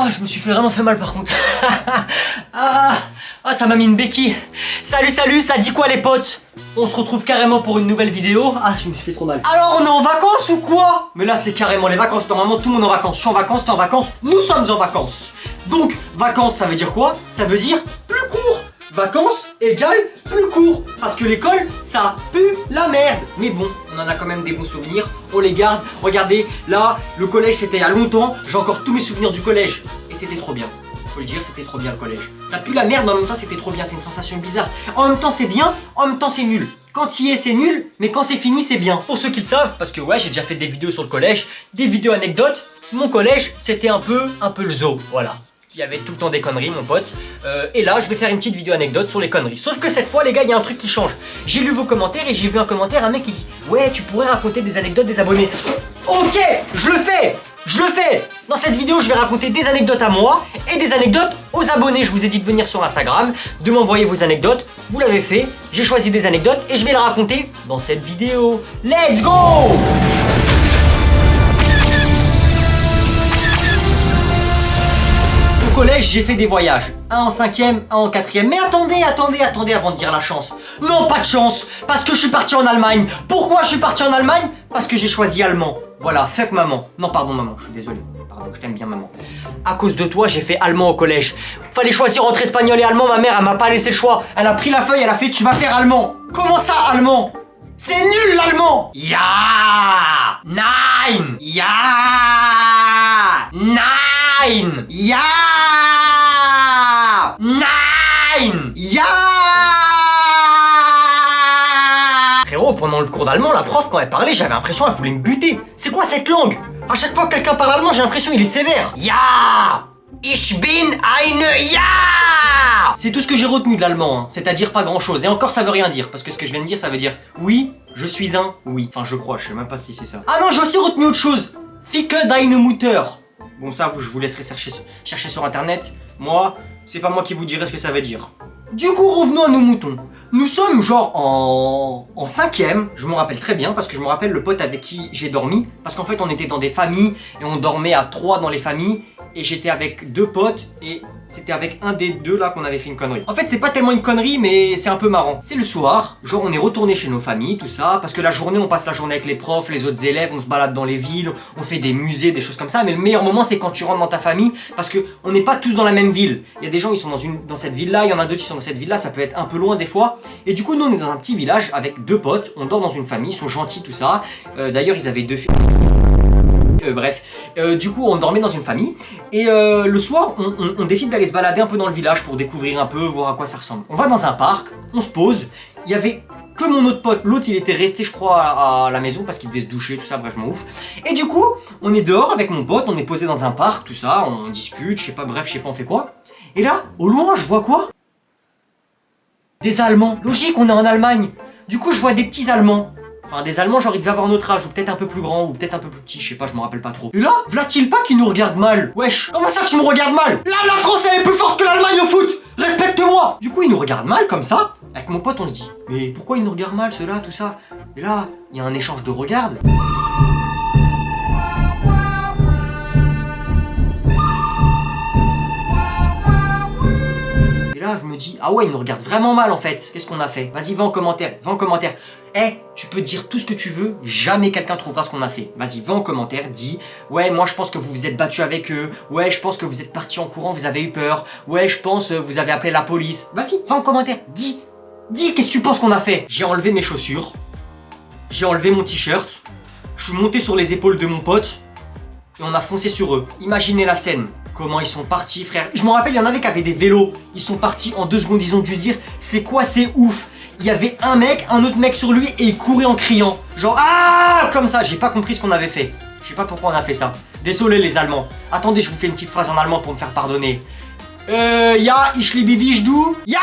Oh, je me suis vraiment fait mal par contre. Ça m'a mis une béquille. Salut, ça dit quoi les potes? On se retrouve carrément pour une nouvelle vidéo. Je me suis fait trop mal. Alors on est en vacances ou quoi? Mais là c'est carrément les vacances. Normalement tout le monde est en vacances. Je suis en vacances, t'es en vacances, nous sommes en vacances. Donc vacances ça veut dire quoi? Ça veut dire plus court. Vacances égale plus court. Parce que l'école, ça pue la merde. Mais bon, on en a quand même des bons souvenirs. On les garde. Regardez, là, le collège c'était il y a longtemps. J'ai encore tous mes souvenirs du collège. Et c'était trop bien. Faut le dire, c'était trop bien le collège. Ça pue la merde, mais en même temps c'était trop bien. C'est une sensation bizarre. En même temps c'est bien, en même temps c'est nul. Quand il y est, c'est nul, mais quand c'est fini, c'est bien. Pour ceux qui le savent, parce que ouais, j'ai déjà fait des vidéos sur le collège, des vidéos anecdotes. Mon collège, c'était un peu le zoo, voilà. Il y avait tout le temps des conneries, mon pote. Et là, je vais faire une petite vidéo anecdote sur les conneries. Sauf que cette fois, les gars, il y a un truc qui change. J'ai lu vos commentaires et j'ai vu un commentaire, un mec qui dit ouais, tu pourrais raconter des anecdotes des abonnés. Ok, je le fais. Dans cette vidéo, je vais raconter des anecdotes à moi et des anecdotes aux abonnés. Je vous ai dit de venir sur Instagram, de m'envoyer vos anecdotes. Vous l'avez fait. J'ai choisi des anecdotes et je vais les raconter dans cette vidéo. Let's go! Au collège, j'ai fait des voyages. Un en 5ème, un en 4ème. Mais attendez avant de dire la chance. Non, pas de chance, parce que je suis parti en Allemagne. Pourquoi je suis parti en Allemagne? Parce que j'ai choisi allemand. Voilà, fuck maman. Non, pardon maman, je suis désolé. Pardon, je t'aime bien maman. À cause de toi, j'ai fait allemand au collège. Fallait choisir entre espagnol et allemand, ma mère, elle m'a pas laissé le choix. Elle a pris la feuille, elle a fait tu vas faire allemand. Comment ça, allemand? C'est nul l'allemand. Ja! Nein! Ja! Nein! Ja! Nein! Ja! Frérot, pendant le cours d'allemand, la prof, quand elle parlait, j'avais l'impression qu'elle voulait me buter. C'est quoi cette langue? À chaque fois que quelqu'un parle allemand, j'ai l'impression qu'il est sévère. Ja! Ich bin eine Ja! C'est tout ce que j'ai retenu de l'allemand, hein. C'est-à-dire pas grand-chose. Et encore, ça veut rien dire, parce que ce que je viens de dire, ça veut dire oui, je suis un oui. Enfin, je crois, je sais même pas si c'est ça. Ah non, j'ai aussi retenu autre chose. Ficke deine Mutter. Bon, ça, je vous laisserai chercher sur internet. Moi, c'est pas moi qui vous dirai ce que ça veut dire. Du coup, revenons à nos moutons. Nous sommes genre en 5ème, je m'en rappelle très bien, parce que je me rappelle le pote avec qui j'ai dormi. Parce qu'en fait, on était dans des familles, et on dormait à 3 dans les familles. Et j'étais avec 2 potes, et c'était avec un des 2 là qu'on avait fait une connerie. En fait, c'est pas tellement une connerie, mais c'est un peu marrant. C'est le soir, genre on est retourné chez nos familles, tout ça, parce que la journée, on passe la journée avec les profs, les autres élèves, on se balade dans les villes, on fait des musées, des choses comme ça. Mais le meilleur moment, c'est quand tu rentres dans ta famille, parce que on n'est pas tous dans la même ville. Il y a des gens, ils sont dans cette ville-là, il y en a d'autres qui sont dans cette ville-là, ça peut être un peu loin des fois. Et du coup, nous, on est dans un petit village avec 2 potes, on dort dans une famille, ils sont gentils, tout ça. D'ailleurs, ils avaient 2 filles. Du coup on dormait dans une famille et le soir on décide d'aller se balader un peu dans le village pour découvrir un peu, voir à quoi ça ressemble. On va dans un parc, on se pose, il y avait que mon autre pote, l'autre il était resté je crois à la maison parce qu'il devait se doucher, tout ça, bref je m'en ouf. Et du coup on est dehors avec mon pote, on est posé dans un parc, tout ça, on discute, je sais pas, bref je sais pas on fait quoi. Et là au loin je vois quoi? Des Allemands, logique on est en Allemagne. Du coup je vois des petits Allemands. Enfin, des Allemands, genre ils devaient avoir notre âge, ou peut-être un peu plus grand, ou peut-être un peu plus petit, je sais pas, je me rappelle pas trop. Et là, v'là-t-il pas qui nous regarde mal? Wesh, comment ça tu me regardes mal? Là, la France elle est plus forte que l'Allemagne au foot! Respecte-moi! Du coup, il nous regarde mal comme ça. Avec mon pote, on se dit, mais pourquoi ils nous regardent mal, ceux-là, tout ça? Et là, il y a un échange de regards. Et là, je me dis, ah ouais, ils nous regardent vraiment mal en fait. Qu'est-ce qu'on a fait? Vas-y, va en commentaire, tu peux dire tout ce que tu veux, jamais quelqu'un trouvera ce qu'on a fait. Vas-y, va en commentaire, dis, ouais, moi je pense que vous vous êtes battu avec eux, ouais, je pense que vous êtes parti en courant, vous avez eu peur, ouais, je pense vous avez appelé la police. Vas-y, va en commentaire, dis, qu'est-ce que tu penses qu'on a fait? J'ai enlevé mes chaussures, j'ai enlevé mon t-shirt, je suis monté sur les épaules de mon pote, et on a foncé sur eux. Imaginez la scène. Comment ils sont partis, frère. Je me rappelle, il y en avait qui avaient des vélos. Ils sont partis en 2 secondes, ils ont dû se dire, c'est quoi, c'est ouf. Il y avait un autre mec sur lui et il courait en criant. Genre, ah, comme ça. J'ai pas compris ce qu'on avait fait. Je sais pas pourquoi on a fait ça. Désolé les Allemands. Attendez, je vous fais une petite phrase en allemand pour me faire pardonner. Ja, ich liebe dich, du. Ja!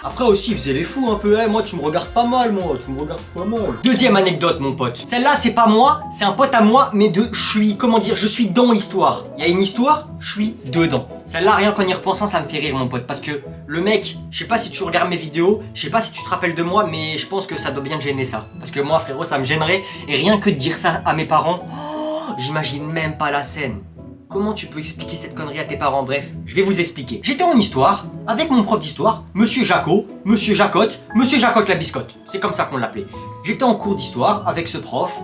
Après aussi, ils faisaient les fous un peu. Moi, tu me regardes pas mal, moi. Tu me regardes pas mal. Deuxième anecdote, mon pote. Celle-là, c'est pas moi. C'est un pote à moi, mais je suis dans l'histoire. Il y a une histoire, je suis dedans. Celle-là, rien qu'en y repensant, ça me fait rire, mon pote. Parce que le mec, je sais pas si tu regardes mes vidéos, je sais pas si tu te rappelles de moi, mais je pense que ça doit bien te gêner, ça. Parce que moi, frérot, ça me gênerait. Et rien que de dire ça à mes parents, oh, j'imagine même pas la scène. Comment tu peux expliquer cette connerie à tes parents? Bref, je vais vous expliquer. J'étais en histoire avec mon prof d'histoire, Monsieur Jacot, Monsieur Jacotte la biscotte. C'est comme ça qu'on l'appelait. J'étais en cours d'histoire avec ce prof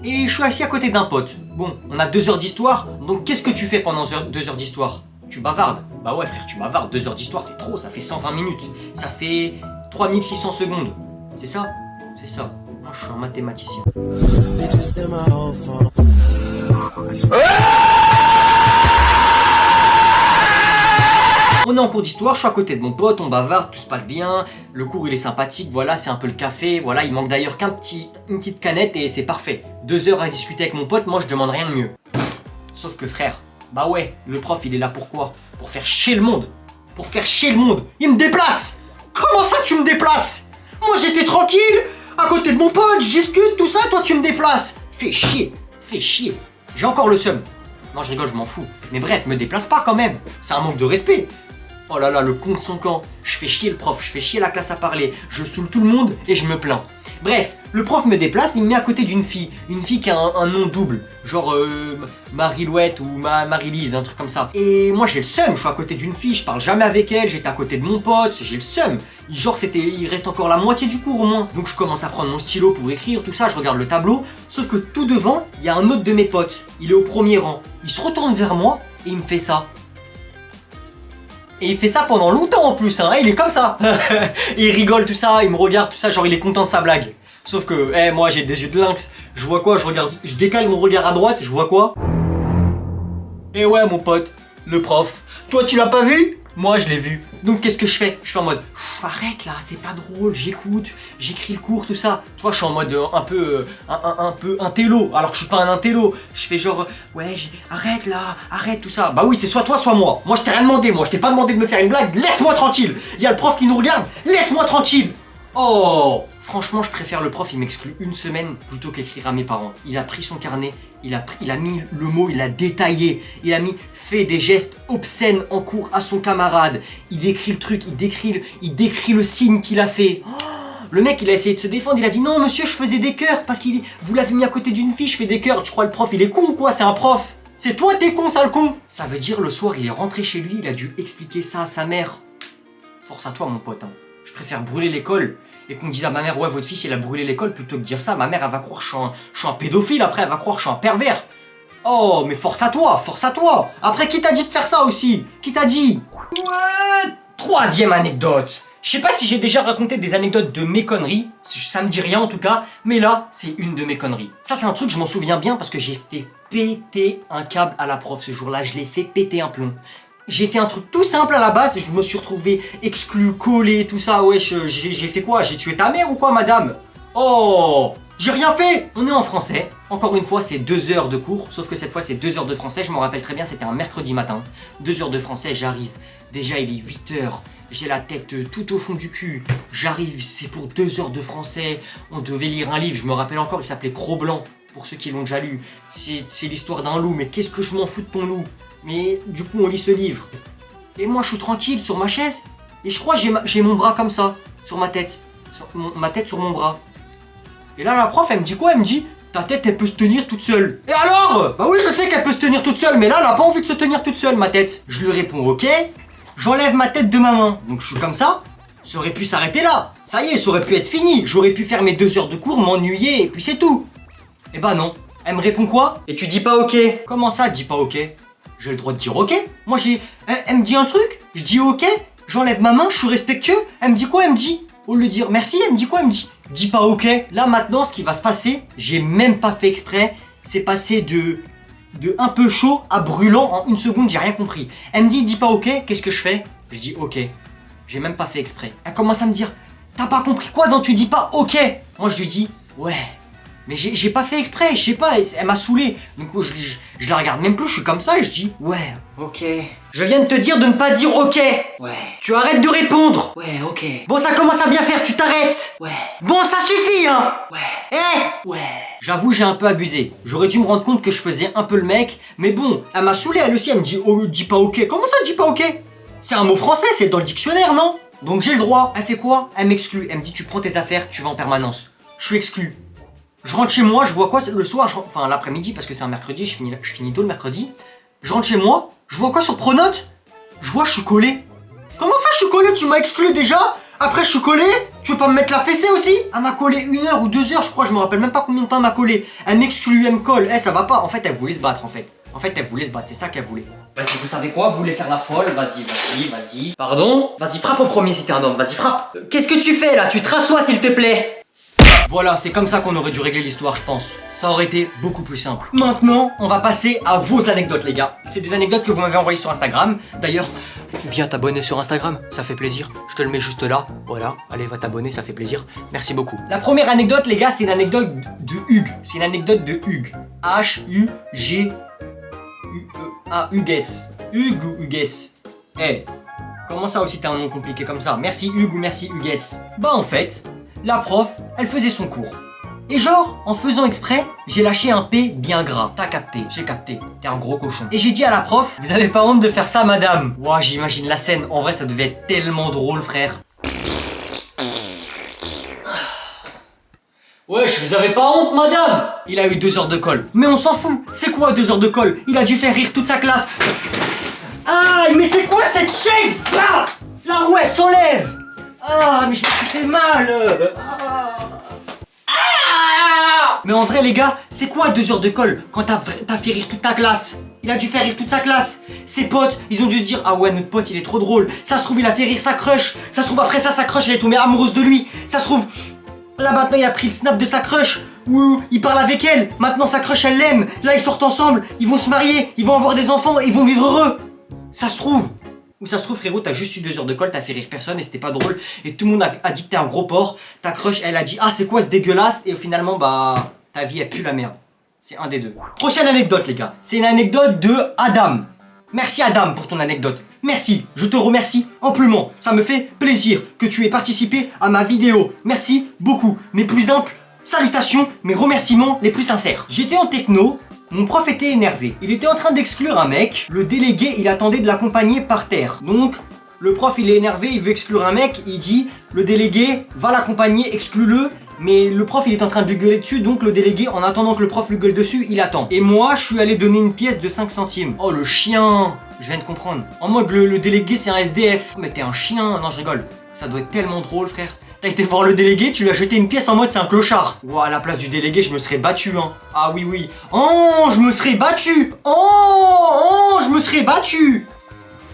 et je suis assis à côté d'un pote. Bon, on a 2 heures d'histoire, donc qu'est-ce que tu fais pendant 2 heures d'histoire? Tu bavardes. Bah ouais frère, tu bavardes. 2 heures d'histoire c'est trop, ça fait 120 minutes. Ça fait 3600 secondes. C'est ça? C'est ça. Moi je suis un mathématicien. On est en cours d'histoire, je suis à côté de mon pote, on bavarde, tout se passe bien, le cours il est sympathique, voilà, c'est un peu le café, voilà, il manque d'ailleurs une petite canette et c'est parfait. 2 heures à discuter avec mon pote, moi je demande rien de mieux. Sauf que frère, bah ouais, le prof il est là pour quoi? Pour faire chier le monde. Pour faire chier le monde. Il me déplace. Comment ça tu me déplaces? Moi j'étais tranquille, à côté de mon pote, je discute, tout ça, toi tu me déplaces. Fais chier, fais chier. J'ai encore le seum. Non je rigole, je m'en fous. Mais bref, me déplace pas quand même. C'est un manque de respect. Oh là là, le con de son camp. Je fais chier le prof, je fais chier la classe à parler. Je saoule tout le monde et je me plains. Bref, le prof me déplace, il me met à côté d'une fille. Une fille qui a un nom double. Genre Marie-Louette ou Marie-Lise, un truc comme ça. Et moi j'ai le seum, je suis à côté d'une fille, je parle jamais avec elle, j'étais à côté de mon pote, j'ai le seum. Genre il reste encore la moitié du cours au moins. Donc je commence à prendre mon stylo pour écrire, tout ça, je regarde le tableau. Sauf que tout devant, il y a un autre de mes potes. Il est au premier rang. Il se retourne vers moi et il me fait ça. Et il fait ça pendant longtemps en plus, hein, il est comme ça. Et il rigole tout ça, il me regarde tout ça, genre il est content de sa blague. Sauf que, moi j'ai des yeux de lynx. Je vois quoi? Je décale mon regard à droite, je vois quoi? Et ouais mon pote, le prof. Toi tu l'as pas vu? Moi je l'ai vu. Donc qu'est-ce que je fais? Je suis en mode, arrête là, c'est pas drôle, j'écoute, j'écris le cours, tout ça. Tu vois, je suis en mode un peu intello, alors que je suis pas un intello. Je fais genre, ouais, arrête là, arrête tout ça. Bah oui, c'est soit toi, soit moi. Moi je t'ai rien demandé, moi je t'ai pas demandé de me faire une blague, laisse-moi tranquille. Il y a le prof qui nous regarde, laisse-moi tranquille. Oh, franchement, je préfère le prof, il m'exclut une semaine plutôt qu'écrire à mes parents. Il a pris son carnet, il a mis le mot, il a détaillé, il a mis fait des gestes obscènes en cours à son camarade. Il décrit le truc, il décrit le signe qu'il a fait. Oh, le mec, il a essayé de se défendre, il a dit non monsieur, je faisais des cœurs parce qu'il vous l'avez mis à côté d'une fille, je fais des cœurs. Tu crois le prof, il est con ou quoi? C'est un prof. C'est toi, t'es con, sale con. Ça veut dire le soir, il est rentré chez lui, il a dû expliquer ça à sa mère. Force à toi, mon pote. Hein. Je préfère brûler l'école et qu'on dise à ma mère, ouais, votre fils, il a brûlé l'école, plutôt que de dire ça. Ma mère, elle va croire que je suis un pédophile après, elle va croire que je suis un pervers. Oh, mais force à toi, force à toi. Après, qui t'a dit de faire ça aussi? Qui t'a dit? Ouais. 3e anecdote. Je sais pas si j'ai déjà raconté des anecdotes de mes conneries, ça me dit rien en tout cas, mais là, c'est une de mes conneries. Ça, c'est un truc, je m'en souviens bien parce que j'ai fait péter un câble à la prof ce jour-là, je l'ai fait péter un plomb. J'ai fait un truc tout simple à la base, je me suis retrouvé exclu, collé, tout ça, ouais, j'ai fait quoi? J'ai tué ta mère ou quoi, madame? Oh, j'ai rien fait. On est en français, encore une fois, c'est 2 heures de cours, sauf que cette fois, c'est 2 heures de français, je m'en rappelle très bien, c'était un mercredi matin. 2 heures de français, j'arrive, déjà il est 8 heures, j'ai la tête tout au fond du cul, j'arrive, c'est pour 2 heures de français, on devait lire un livre, je me rappelle encore, il s'appelait Cro-Blanc, pour ceux qui l'ont déjà lu, c'est l'histoire d'un loup, mais qu'est-ce que je m'en fous de ton loup? Mais du coup on lit ce livre. Et moi je suis tranquille sur ma chaise. Et je crois que j'ai mon bras comme ça. Sur ma tête. Ma tête sur mon bras. Et là la prof elle me dit quoi? Elle me dit ta tête elle peut se tenir toute seule. Et alors? Bah oui je sais qu'elle peut se tenir toute seule. Mais là elle a pas envie de se tenir toute seule ma tête. Je lui réponds ok. J'enlève ma tête de ma main. Donc je suis comme ça. Ça aurait pu s'arrêter là. Ça y est, ça aurait pu être fini. J'aurais pu faire mes 2 heures de cours, m'ennuyer et puis c'est tout. Et bah non. Elle me répond quoi? Et tu dis pas ok? Comment ça dis pas ok? J'ai le droit de dire ok. Moi elle me dit un truc, je dis ok, j'enlève ma main, je suis respectueux. Elle me dit quoi? Elle me dit, au lieu de dire merci, elle me dit quoi? Elle me dit, dis pas ok. Là maintenant, ce qui va se passer, j'ai même pas fait exprès. C'est passé de un peu chaud à brûlant en 1 seconde, j'ai rien compris. Elle me dit, dis pas ok, qu'est-ce que je fais? Je dis ok. J'ai même pas fait exprès. Elle commence à me dire, t'as pas compris quoi dans tu dis pas ok? Moi je lui dis, ouais. Mais j'ai pas fait exprès, je sais pas, elle m'a saoulé. Du coup, je la regarde même plus, je suis comme ça et je dis ouais, ok. Je viens de te dire de ne pas dire ok. Ouais. Tu arrêtes de répondre. Ouais, ok. Bon, ça commence à bien faire, tu t'arrêtes. Ouais. Bon, ça suffit, hein. Ouais. Eh. Ouais. J'avoue, j'ai un peu abusé. J'aurais dû me rendre compte que je faisais un peu le mec. Mais bon, elle m'a saoulé, elle aussi, elle me dit oh, dis pas ok. Comment ça, dis pas ok? C'est un mot français, c'est dans le dictionnaire, non? Donc j'ai le droit. Elle fait quoi? Elle m'exclut. Elle me dit tu prends tes affaires, tu vas en permanence. Je suis exclu. Je rentre chez moi, je vois quoi le soir, enfin l'après-midi parce que c'est un mercredi, je finis tôt le mercredi. Je rentre chez moi, je vois quoi sur Pronote? Je vois je suis collé. Comment ça je suis collé? Tu m'as exclu déjà? Après je suis collé? Tu veux pas me mettre la fessée aussi? Elle m'a collé 1 heure ou 2 heures je crois, je me rappelle même pas combien de temps elle m'a collé. Elle m'exclut, elle me colle, ça va pas. En fait elle voulait se battre en fait. Elle voulait se battre, c'est ça qu'elle voulait. Vas-y, vous savez quoi? Vous voulez faire la folle? Vas-y. Pardon? Vas-y, frappe en premier si t'es un homme, vas-y, frappe. Qu'est-ce que tu fais là? Tu te rassois s'il te plaît. Voilà, c'est comme ça qu'on aurait dû régler l'histoire, je pense. Ça aurait été beaucoup plus simple. Maintenant, on va passer à vos anecdotes, les gars. C'est des anecdotes que vous m'avez envoyées sur Instagram. D'ailleurs, viens t'abonner sur Instagram, ça fait plaisir. Je te le mets juste là. Voilà, allez, va t'abonner, ça fait plaisir. Merci beaucoup. La première anecdote, les gars, c'est une anecdote de Hugues. C'est une anecdote de Hugues. H-U-G... Hugues. Hugues ou Hugues? Comment ça aussi t'as un nom compliqué comme ça? Merci Hugues ou merci Hugues. Bah en fait, la prof, elle faisait son cours. Et genre, en faisant exprès, j'ai lâché un P bien gras. T'as capté, j'ai capté. T'es un gros cochon. Et j'ai dit à la prof, vous avez pas honte de faire ça, madame? Ouah, j'imagine la scène. En vrai, ça devait être tellement drôle, frère. Wesh, vous avez pas honte, madame? Il a eu 2 heures de colle. Mais on s'en fout. C'est quoi 2 heures de colle? Il a dû faire rire toute sa classe. Ah, mais c'est quoi cette chaise là? La roue elle s'enlève. Ah, mais je me suis fait mal. Mais en vrai les gars, c'est quoi 2 heures de colle quand t'as fait rire toute ta classe? Il a dû faire rire toute sa classe. Ses potes, ils ont dû se dire ah ouais notre pote il est trop drôle. Ça se trouve il a fait rire sa crush. Ça se trouve après ça sa crush elle est tombée amoureuse de lui. Ça se trouve là maintenant il a pris le snap de sa crush. Ou il parle avec elle. Maintenant sa crush elle l'aime. Là ils sortent ensemble. Ils vont se marier. Ils vont avoir des enfants. Ils vont vivre heureux. Ça se trouve. Ou ça se trouve frérot t'as juste eu 2 heures de colle. T'as fait rire personne et c'était pas drôle. Et tout le monde a dit que t'es un gros porc. Ta crush elle a dit ah c'est quoi ce dégueulasse. Et finalement bah ta vie elle pue la merde. C'est un des deux. Prochaine anecdote les gars. C'est une anecdote de Adam. Merci Adam pour ton anecdote. Merci, je te remercie amplement. Ça me fait plaisir que tu aies participé à ma vidéo. Merci beaucoup. Mes plus simples salutations, mes remerciements les plus sincères. J'étais en techno, mon prof était énervé. Il était en train d'exclure un mec. Le délégué, il attendait de l'accompagner par terre. Donc, le prof, il est énervé, il veut exclure un mec. Il dit, le délégué va l'accompagner, exclue-le. Mais le prof il est en train de lui gueuler dessus, donc le délégué en attendant que le prof lui gueule dessus, il attend. Et moi je suis allé donner une pièce de 5 centimes. Oh le chien. Je viens de comprendre. En mode le délégué c'est un SDF. Mais t'es un chien. Non je rigole. Ça doit être tellement drôle frère. T'as été voir le délégué, tu lui as jeté une pièce en mode c'est un clochard. Ouah à la place du délégué je me serais battu hein. Ah oui. Oh je me serais battu. Oh je me serais battu.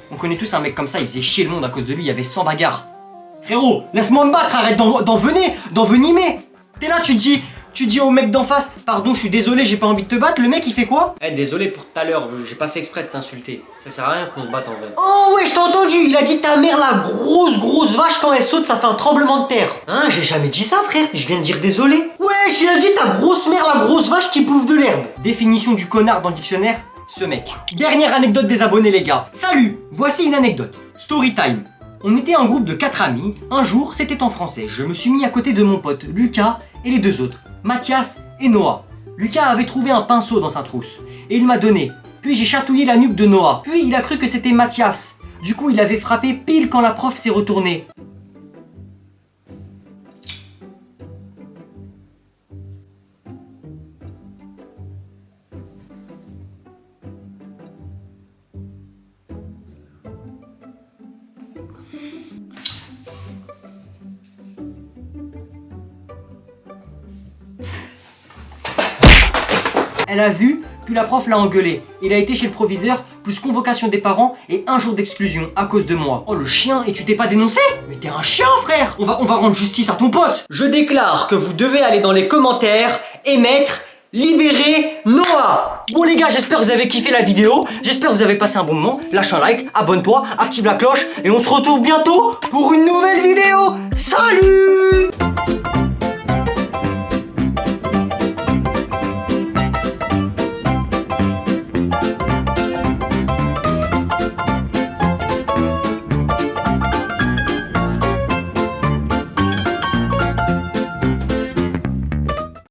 On connaît tous un mec comme ça, il faisait chier le monde à cause de lui, il y avait 100 bagarres. Frérot, laisse-moi me battre, arrête d'envenimer. T'es là, tu dis au mec d'en face, pardon, je suis désolé, j'ai pas envie de te battre. Le mec, il fait quoi? Désolé pour tout à l'heure, j'ai pas fait exprès de t'insulter. Ça sert à rien qu'on se batte en vrai. Oh ouais, je t'ai entendu, il a dit ta mère, la grosse vache, quand elle saute, ça fait un tremblement de terre. Hein, j'ai jamais dit ça, frère, je viens de dire désolé. Ouais, il a dit ta grosse mère, la grosse vache qui bouffe de l'herbe. Définition du connard dans le dictionnaire, ce mec. Dernière anecdote des abonnés, les gars. Salut, voici une anecdote. Story time. On était un groupe de 4 amis, un jour c'était en français, je me suis mis à côté de mon pote Lucas et les 2 autres, Mathias et Noah. Lucas avait trouvé un pinceau dans sa trousse, et il m'a donné, puis j'ai chatouillé la nuque de Noah, puis il a cru que c'était Mathias, du coup il avait frappé pile quand la prof s'est retournée. Elle a vu, puis la prof l'a engueulé. Il a été chez le proviseur, plus convocation des parents et 1 jour d'exclusion à cause de moi. Oh le chien, et tu t'es pas dénoncé? Mais t'es un chien frère. On va rendre justice à ton pote. Je déclare que vous devez aller dans les commentaires et mettre libérer Noah. Bon les gars, j'espère que vous avez kiffé la vidéo. J'espère que vous avez passé un bon moment. Lâche un like, abonne-toi, active la cloche et on se retrouve bientôt pour une nouvelle vidéo. Salut!